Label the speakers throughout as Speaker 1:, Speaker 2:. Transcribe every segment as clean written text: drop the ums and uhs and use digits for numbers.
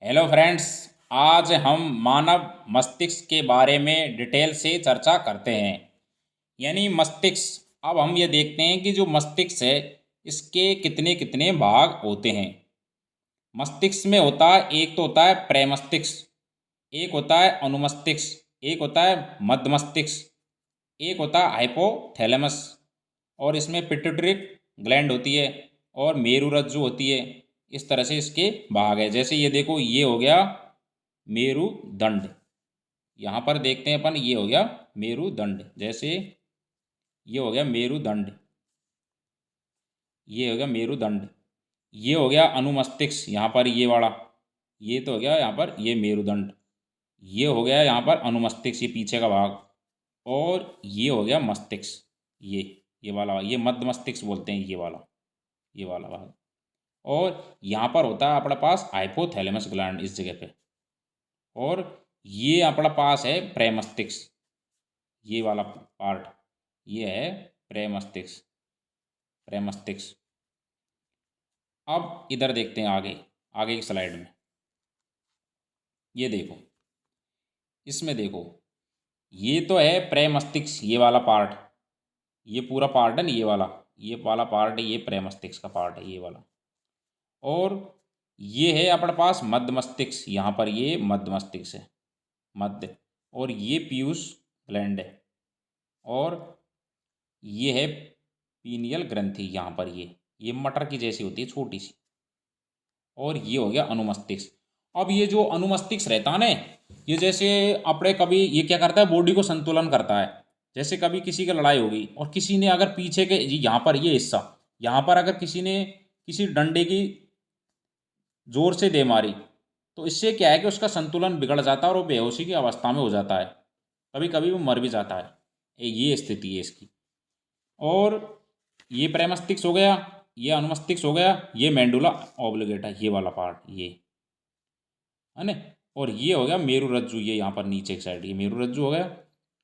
Speaker 1: Hello friends. आज हम मानव मस्तिष्क के बारे में डिटेल से चर्चा करते हैं। यानी मस्तिष्क, अब हम ये देखते हैं कि जो मस्तिष्क है इसके कितने कितने भाग होते हैं। मस्तिष्क में होता है, एक तो होता है प्रमस्तिष्क, एक होता है अनुमस्तिष्क, एक होता है मध्य मस्तिष्क, एक होता है हाइपोथैलेमस, और इसमें पिट्यूटरी ग्लैंड होती है और मेरुरज्जु होती है। इस तरह से इसके भाग है। जैसे ये देखो, ये हो गया मेरुदंड। यहाँ पर देखते हैं अपन, ये हो गया मेरुदंड। जैसे ये हो गया मेरुदंड, ये हो गया मेरुदंड। ये हो गया अनुमस्तिष्क, यहाँ पर ये वाला, ये तो हो गया यहाँ पर ये मेरुदंड। ये हो गया यहाँ पर अनुमस्तिष्क, ये पीछे का भाग। और ये हो गया मस्तिष्क, ये वाला, ये मध्य मस्तिष्क बोलते हैं, ये वाला भाग। और यहाँ पर होता है अपने पास हाइपोथैलेमस ग्लैंड इस जगह पे। और ये अपना पास है प्रेमस्तिष्क, ये वाला पार्ट, ये है प्रेमस्तिष्क, प्रेमस्तिष्क। अब इधर देखते हैं आगे, आगे की स्लाइड में। ये देखो, इसमें देखो, ये तो है प्रेमस्तिष्क, ये वाला पार्ट, ये पूरा पार्ट है ना, ये वाला पार्ट है, ये प्रेमस्तिष्क का पार्ट है, ये वाला। और ये है अपने पास मध्य मस्तिष्क, यहाँ पर ये मध्य मस्तिष्क है, मध्य। और ये पीयूष ग्लैंड है। और ये है पीनियल ग्रंथि, यहाँ पर ये मटर की जैसी होती है, छोटी सी। और ये हो गया अनुमस्तिष्क। अब ये जो अनुमस्तिष्क रहता है ना, ये जैसे अपने कभी ये क्या करता है, बॉडी को संतुलन करता है। जैसे कभी किसी की लड़ाई होगी और किसी ने अगर पीछे के यहाँ पर ये हिस्सा, यहाँ पर अगर किसी ने किसी डंडे की जोर से दे मारी, तो इससे क्या है कि उसका संतुलन बिगड़ जाता है और वो बेहोशी की अवस्था में हो जाता है। कभी कभी वो मर भी जाता है। ये स्थिति है इसकी। और ये प्रेमस्तिष्क हो गया, ये अनुमस्तिष्क हो गया, ये मेंडुला ऑब्लिगेटा, ये वाला पार्ट, ये है ना। और ये हो गया मेरुरज्जु, ये यहाँ पर नीचे की साइड ये मेरुरज्जु हो गया।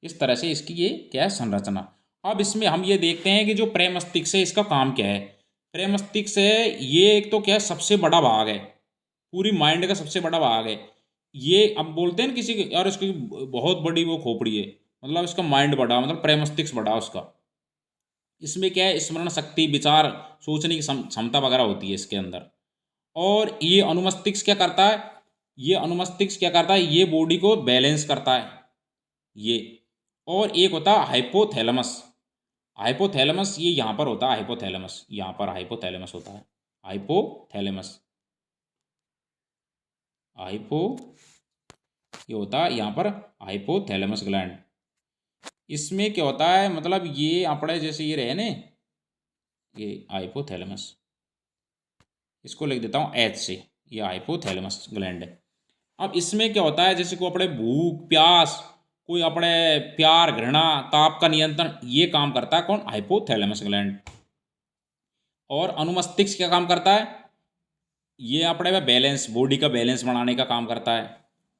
Speaker 1: इस तरह से इसकी ये क्या है, संरचना। अब इसमें हम ये देखते हैं कि जो प्रेमस्तिष्क है इसका काम क्या है। प्रेमस्तिष्क है ये, एक तो क्या है, सबसे बड़ा भाग है, पूरी माइंड का सबसे बड़ा भाग है ये। अब बोलते हैं ना किसी के, यार इसकी बहुत बड़ी वो खोपड़ी है, मतलब इसका माइंड बड़ा, मतलब प्रेमस्तिष्क बड़ा उसका। इसमें क्या है, स्मरण शक्ति, विचार, सोचने की क्षमता वगैरह होती है इसके अंदर। और ये अनुमस्तिष्क क्या करता है, ये अनुमस्तिष्क क्या करता है, ये बॉडी को बैलेंस करता है ये। और एक होता है हाइपोथैलेमस, हाइपोथैलेमस ये यहाँ पर होता है, हाइपोथैलेमस यहाँ पर हाइपोथैलेमस होता है, हाइपोथैलेमस, हाइपो, ये होता है यहाँ पर हाइपोथैलेमस ग्लैंड। इसमें क्या होता है, मतलब ये अपने जैसे ये रहे ना, ये हाइपोथैलेमस, इसको लिख देता हूँ एच से, ये हाइपोथैलेमस ग्लैंड है। अब इसमें क्या होता है, जैसे को अपने भूख प्यास, कोई अपने प्यार घृणा ताप का नियंत्रण, ये काम करता है कौन, हाइपोथैलेमस ग्लैंड। और अनुमस्तिष्क क्या काम करता है, ये अपने में बैलेंस, बॉडी का बैलेंस बनाने का काम करता है।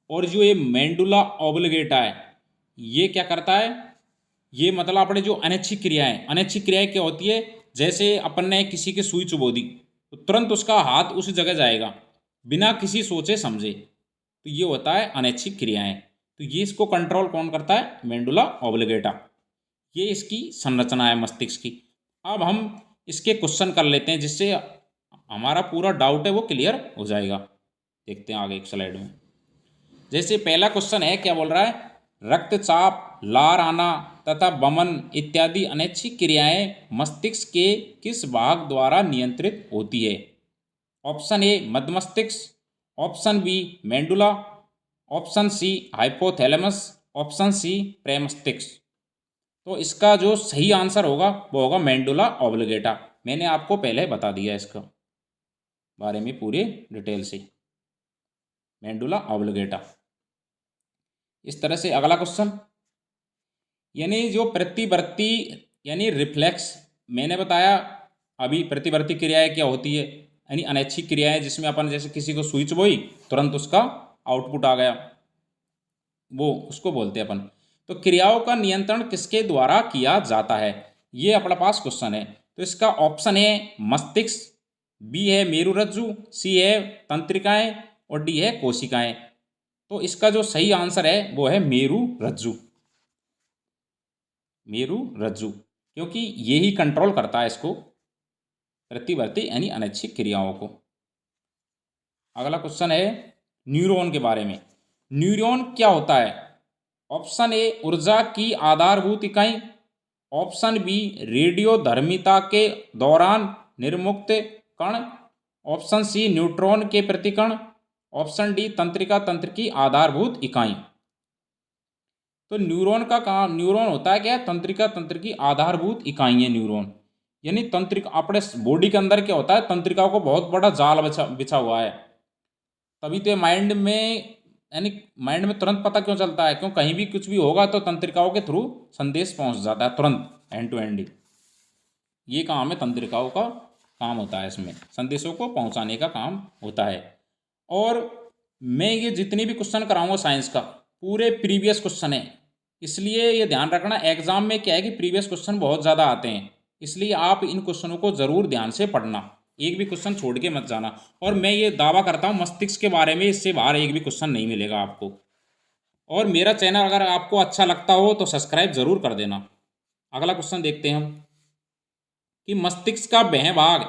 Speaker 1: और जो ये मेंडुला ऑब्लिगेटा है, ये क्या करता है, ये मतलब अपने जो अनैच्छिक क्रियाएं, अनैच्छिक क्रियाएं क्या होती है, जैसे अपन ने किसी की सुई चुबो दी तो तुरंत उसका हाथ उस जगह जाएगा बिना किसी सोचे समझे, तो ये होता है अनैच्छिक क्रियाएं। तो ये इसको कंट्रोल कौन करता है, मेंडुला ऑब्लिगेटा। ये इसकी संरचना है मस्तिष्क की। अब हम इसके क्वेश्चन कर लेते हैं जिससे हमारा पूरा डाउट है वो क्लियर हो जाएगा। देखते हैं आगे एक स्लाइड में। जैसे पहला क्वेश्चन है, क्या बोल रहा है, रक्तचाप, लार आना तथा वमन इत्यादि अनैच्छिक क्रियाएं मस्तिष्क के किस भाग द्वारा नियंत्रित होती है। ऑप्शन ए मध्य मस्तिष्क, option B medulla, option C hypothalamus, option C प्रेमस्तिष्क। तो इसका जो सही आंसर होगा वो होगा मेंडुला ऑब्लिगेटा। मैंने आपको पहले बता दिया इसका बारे में पूरे डिटेल से, मेंडुला ऑब्लिगेटा। इस तरह से अगला क्वेश्चन, यानी जो प्रतिवर्ती यानी रिफ्लेक्स, मैंने बताया अभी प्रतिवर्ती क्रियाएं क्या होती है, यानी अनैच्छिक क्रियाएं जिसमें अपन जैसे किसी को सुई चुबोई तुरंत उसका आउटपुट आ गया, वो उसको बोलते हैं अपन। तो क्रियाओं का नियंत्रण किसके द्वारा किया जाता है, ये अपना पास क्वेश्चन है। तो इसका ऑप्शन है मस्तिष्क, बी है मेरुरज्जु, सी है तंत्रिकाएं, और डी है कोशिकाएं। तो इसका जो सही आंसर है वो है मेरु रज्जु। मेरु रज्जु, क्योंकि ये ही कंट्रोल करता है इसको, प्रतिवर्ती यानी अनैच्छिक क्रियाओं को। अगला क्वेश्चन है न्यूरॉन के बारे में। न्यूरॉन क्या होता है? ऑप्शन ए ऊर्जा की आधारभूत इकाई, ऑप्शन बी रेडियोधर्मिता के दौरान निर्मुक्त कण, ऑप्शन सी न्यूट्रॉन के प्रतिकण, ऑप्शन डी तंत्रिका तंत्र की आधारभूत इकाई। तो न्यूरॉन का काम, न्यूरॉन होता है क्या? तंत्रिका तंत्र की आधारभूत इकाई है न्यूरॉन। यानी तंत्रिका अपने बॉडी के अंदर क्या होता है, तंत्रिकाओं को बहुत बड़ा जाल बिछा हुआ है। तभी तो माइंड में, यानी माइंड में तुरंत पता क्यों चलता है? क्यों कहीं भी कुछ भी होगा तो तंत्रिकाओं के थ्रू संदेश पहुंच जाता है तुरंत, हैंड टू हैंड ही। ये काम है तंत्रिकाओं का, काम होता है इसमें संदेशों को पहुंचाने का काम होता है। और मैं ये जितने भी क्वेश्चन कराऊंगा साइंस का, पूरे प्रीवियस क्वेश्चन है, इसलिए ये ध्यान रखना एग्जाम में क्या है कि प्रीवियस क्वेश्चन बहुत ज़्यादा आते हैं, इसलिए आप इन क्वेश्चनों को ज़रूर ध्यान से पढ़ना, एक भी क्वेश्चन छोड़ के मत जाना। और मैं ये दावा करता हूँ मस्तिष्क के बारे में इससे बाहर एक भी क्वेश्चन नहीं मिलेगा आपको। और मेरा चैनल अगर आपको अच्छा लगता हो तो सब्सक्राइब जरूर कर देना। अगला क्वेश्चन देखते हैं हम कि मस्तिष्क का वह भाग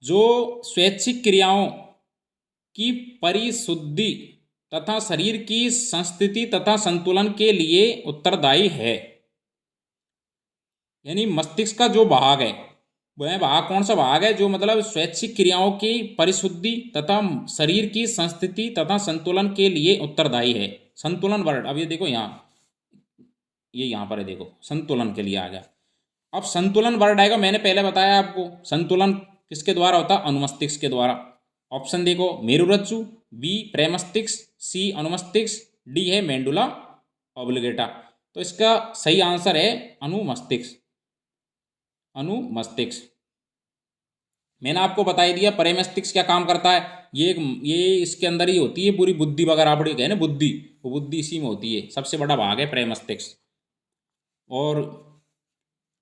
Speaker 1: जो स्वैच्छिक क्रियाओं की परिशुद्धि तथा शरीर की संस्थिति तथा संतुलन के लिए उत्तरदायी है। यानी मस्तिष्क का जो भाग है, वह भाग कौन सा भाग है जो मतलब स्वैच्छिक क्रियाओं की परिशुद्धि तथा शरीर की संस्थिति तथा संतुलन के लिए उत्तरदायी है। संतुलन वर्ड, अब ये देखो यहाँ, ये यहाँ पर है, देखो संतुलन के लिए आ गया। अब संतुलन वर्ड आएगा, मैंने पहले बताया आपको संतुलन किसके द्वारा होता है? अनुमस्तिष्क के द्वारा। ऑप्शन देखो मेरुरज्जु, बी प्रेमस्तिष्क, सी अनुमस्तिष्क, डी है मेंडुला ऑब्लिगेटा। तो इसका सही आंसर है अनुमस्तिष्क। अनुमस्तिष्क मैंने आपको बता ही दिया। प्रेमस्तिष्क क्या काम करता है? ये इसके अंदर ही होती है पूरी बुद्धि वगैरह, आप है ना बुद्धि, वो बुद्धि इसी में होती है, सबसे बड़ा भाग है प्रेमस्तिष्क। और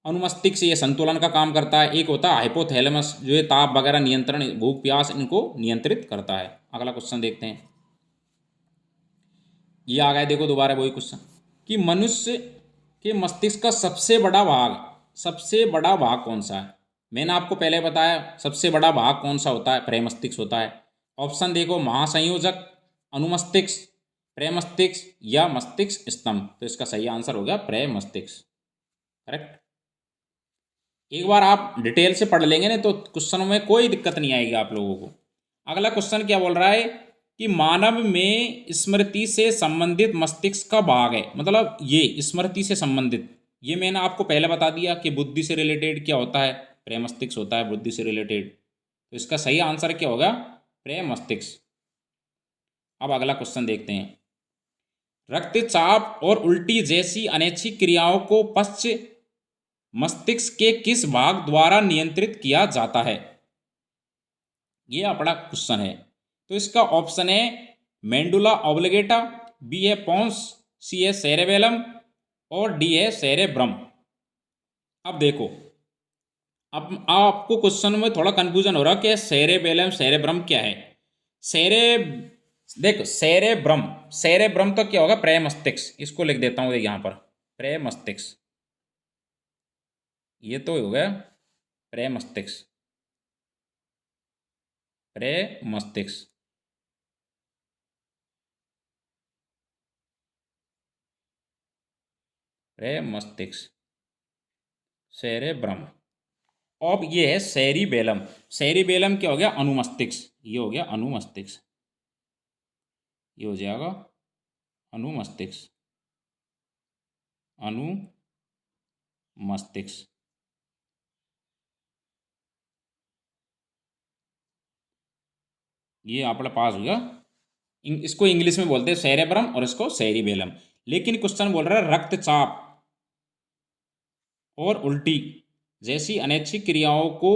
Speaker 1: अनुमस्तिष्क ये संतुलन का काम करता है। एक होता है हाइपोथैलेमस जो ये ताप वगैरह नियंत्रण, भूख प्यास इनको नियंत्रित करता है। अगला क्वेश्चन देखते हैं, ये आ गया देखो दोबारा वही क्वेश्चन कि मनुष्य के मस्तिष्क का सबसे बड़ा भाग कौन सा है? मैंने आपको पहले बताया सबसे बड़ा भाग कौन सा होता है? प्रेमस्तिष्क होता है। ऑप्शन देखो महासंयोजक, अनुमस्तिष्क, प्रेमस्तिष्क या मस्तिष्क स्तंभ। तो इसका सही आंसर हो गया प्रेमस्तिष्क, करेक्ट। एक बार आप डिटेल से पढ़ लेंगे ना तो क्वेश्चनों में कोई दिक्कत नहीं आएगी आप लोगों को। अगला क्वेश्चन क्या बोल रहा है कि मानव में स्मृति से संबंधित मस्तिष्क का भाग है, मतलब ये स्मृति से संबंधित, ये मैंने आपको पहले बता दिया कि बुद्धि से रिलेटेड क्या होता है? प्रेमस्तिष्क होता है बुद्धि से रिलेटेड। तो इसका सही आंसर क्या होगा? प्रेमस्तिष्क। अब अगला क्वेश्चन देखते हैं, रक्तचाप और उल्टी जैसी अनैच्छिक क्रियाओं को पश्च मस्तिष्क के किस भाग द्वारा नियंत्रित किया जाता है? ये अपना क्वेश्चन है। तो इसका ऑप्शन है मेंडुला ऑब्लिगेटा, बी है पोंस, सी है सेरेबेलम और डी है सेरेब्रम। अब देखो, अब आपको क्वेश्चन में थोड़ा कंफ्यूजन हो रहा है कि सेरेबेलम सेरेब्रम क्या है। देखो सेरेब्रम तो क्या होगा? प्रेमस्तिष्क। इसको लिख देता हूँ यहाँ पर, प्रेमस्तिष्क। ये तो हो गया प्रेमस्तिष्क, प्रेमस्तिष्क। प्रेमस्तिष्क, सेरेब्रम। अब ये है सेरिबेलम। सेरिबेलम क्या हो गया? अनुमस्तिष्क। ये हो गया अनुमस्तिष्क, ये हो जाएगा अनुमस्तिष्क, अनुमस्तिष्क। ये अपने पास हो गया। इसको इंग्लिश में बोलते हैं सेरेब्रम और इसको सेरिबेलम। लेकिन क्वेश्चन बोल रहा है रक्तचाप और उल्टी जैसी अनैच्छिक क्रियाओं को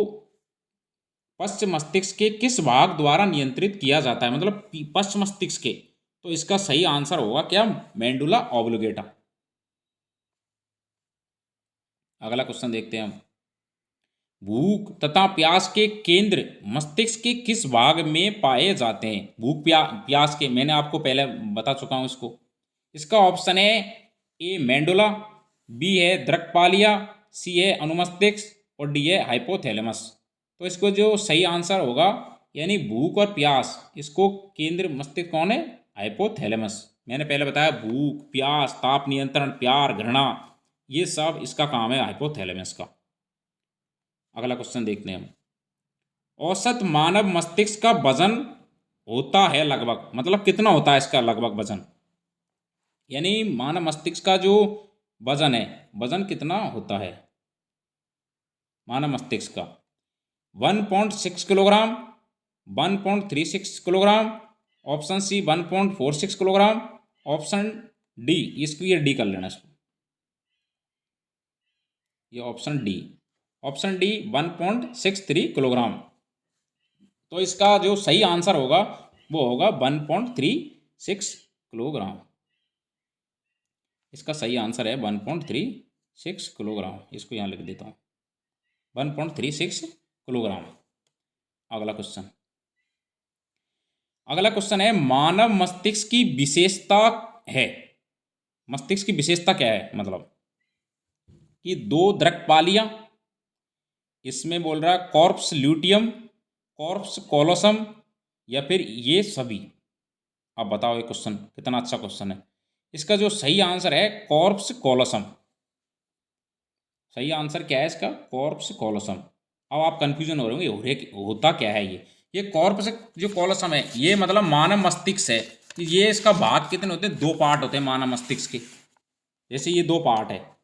Speaker 1: पश्च मस्तिष्क के किस भाग द्वारा नियंत्रित किया जाता है, मतलब पश्च मस्तिष्क के। तो इसका सही आंसर होगा क्या? मेंडुला ऑब्लिगेटा। अगला क्वेश्चन देखते हैं हम, भूख तथा प्यास के केंद्र मस्तिष्क के किस भाग में पाए जाते हैं? भूख प्यास के मैंने आपको पहले बता चुका हूं इसको। इसका ऑप्शन है ए मेंडुला, बी है द्रकपालिया, सी है अनुमस्तिष्क और डी है हाइपोथैलेमस। तो इसको जो सही आंसर होगा यानी भूख और प्यास, इसको केंद्र मस्तिष्क कौन है? हाइपोथैलेमस। मैंने पहले बताया भूख, प्यास, ताप नियंत्रण, प्यार, घृणा, ये सब इसका काम है हाइपोथैलेमस का। अगला क्वेश्चन देखते हैं हम। औसत मानव मस्तिष्क का वजन होता है लगभग, मतलब कितना होता है इसका लगभग वजन, यानी मानव मस्तिष्क का जो वजन है, वजन कितना होता है मानव मस्तिष्क का? 1.6 kilogram, 1.36 kilogram, option C 1.46 kilogram, option D, इसको ये डी कर लेना इसको, ये option D, option D 1.63 kilogram. तो इसका जो सही आंसर होगा वो होगा 1.36 किलोग्राम। इसका सही आंसर है 1.36 किलोग्राम। इसको यहाँ लिख देता हूँ 1.36 किलोग्राम। अगला क्वेश्चन, अगला क्वेश्चन है मानव मस्तिष्क की विशेषता है, मस्तिष्क की विशेषता क्या है, मतलब कि दो द्रकपालियां, इसमें बोल रहा है कॉर्प्स ल्यूटियम, कॉर्प्स कोलोसम, या फिर ये सभी। अब बताओ ये क्वेश्चन कितना अच्छा क्वेश्चन है। इसका जो सही आंसर है कॉर्प्स कोलोसम। सही आंसर क्या है इसका? कॉर्प्स कोलोसम। अब आप कंफ्यूजन हो रहे होंगे होता क्या है ये कॉर्प्स जो कोलोसम है ये मतलब मानव मस्तिष्क है। ये इसका भाग कितने होते हैं? दो पार्ट होते हैं मानव मस्तिष्क के। जैसे ये दो पार्ट है,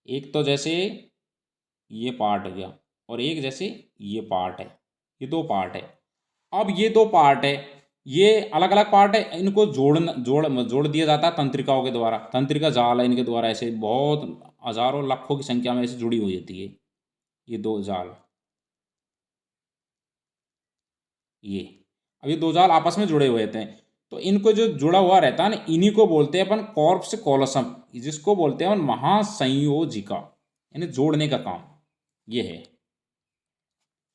Speaker 1: एक तो जैसे ये पार्ट हो गया और एक जैसे ये पार्ट है, ये दो पार्ट है। अब ये दो पार्ट है, ये अलग अलग पार्ट है, इनको जोड़ दिया जाता है तंत्रिकाओं के द्वारा। तंत्रिका जाल है इनके द्वारा, ऐसे बहुत हजारों लाखों की संख्या में ऐसे जुड़ी हुई होती है ये दो जाल। ये अब ये दो जाल आपस में जुड़े हुए थे, तो इनको जो जुड़ा हुआ रहता है ना, इन्हीं को बोलते हैं अपन कॉर्प्स कोलोसम, जिसको बोलते हैं अपन महासंयोजिका, यानी जोड़ने का काम ये है।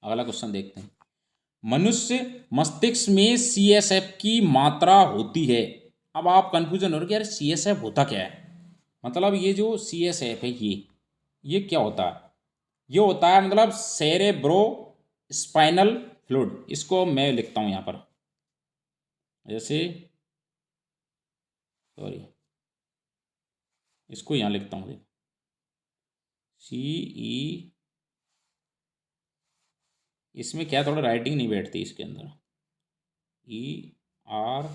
Speaker 1: अगला क्वेश्चन देखते हैं। मनुष्य मस्तिष्क में CSF की मात्रा होती है। अब आप कंफ्यूजन हो रहे कि यार CSF होता क्या है, मतलब ये जो CSF है ये क्या होता है? ये होता है मतलब सेरेब्रो स्पाइनल फ्लूइड। इसको मैं लिखता हूँ यहाँ पर, जैसे सॉरी इसको यहाँ लिखता हूँ, CE, इसमें क्या थोड़ा राइटिंग नहीं बैठती इसके अंदर, ER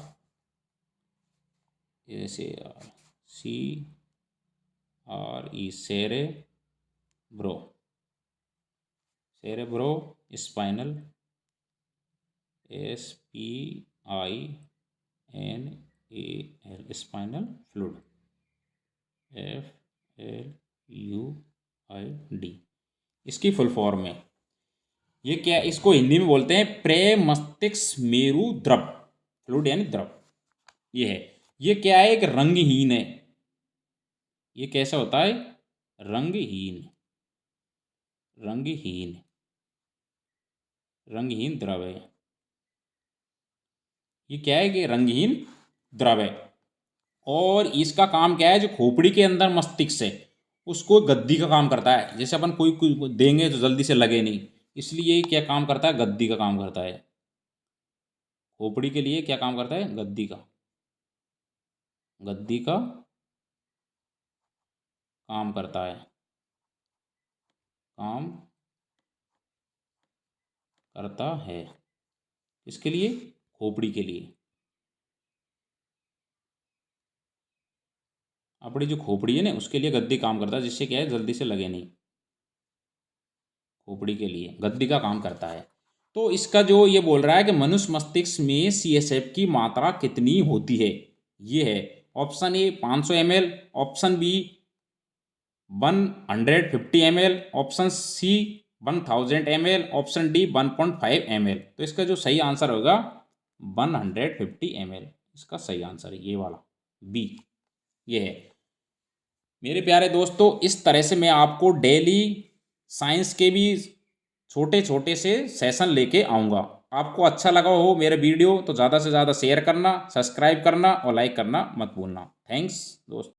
Speaker 1: ऐसे CRE cerebro spinal SPINAL spinal fluid FLUID इसकी फुल फॉर्म है। ये क्या, इसको हिंदी में बोलते हैं प्रेमस्तिष्क मेरु द्रव, फ्लूइड यानी द्रव ये है। ये क्या है? एक रंगहीन है। ये कैसा होता है? रंगहीन, रंगहीन, रंगहीन द्रव है। ये क्या है कि रंगहीन द्रव है। और इसका काम क्या है? जो खोपड़ी के अंदर मस्तिष्क है उसको गद्दी का काम करता है। जैसे अपन कोई देंगे तो जल्दी से लगे नहीं, इसलिए क्या काम करता है? गद्दी का काम करता है। खोपड़ी के लिए क्या काम करता है? गद्दी का, गद्दी का काम करता है, काम करता है। इसके लिए, खोपड़ी के लिए। अपनी जो खोपड़ी है ना उसके लिए गद्दी काम करता है, जिससे क्या है जल्दी से लगे नहीं। खोपड़ी के लिए गद्दी का काम करता है। तो इसका जो ये बोल रहा है कि मनुष्य मस्तिष्क में CSF की मात्रा कितनी होती है, ये है option A 500 ml, option B 150 ml, option C 1000 ml, option D 1.5 ml। तो इसका जो सही आंसर होगा 150 ml। इसका सही आंसर है ये वाला बी, ये है। मेरे प्यारे दोस्तों, इस तरह से मैं आपको डेली साइंस के भी छोटे छोटे से सेशन लेके आऊँगा। आपको अच्छा लगा हो मेरा वीडियो तो ज़्यादा से ज़्यादा शेयर करना, सब्सक्राइब करना और लाइक करना मत भूलना। थैंक्स दोस्त।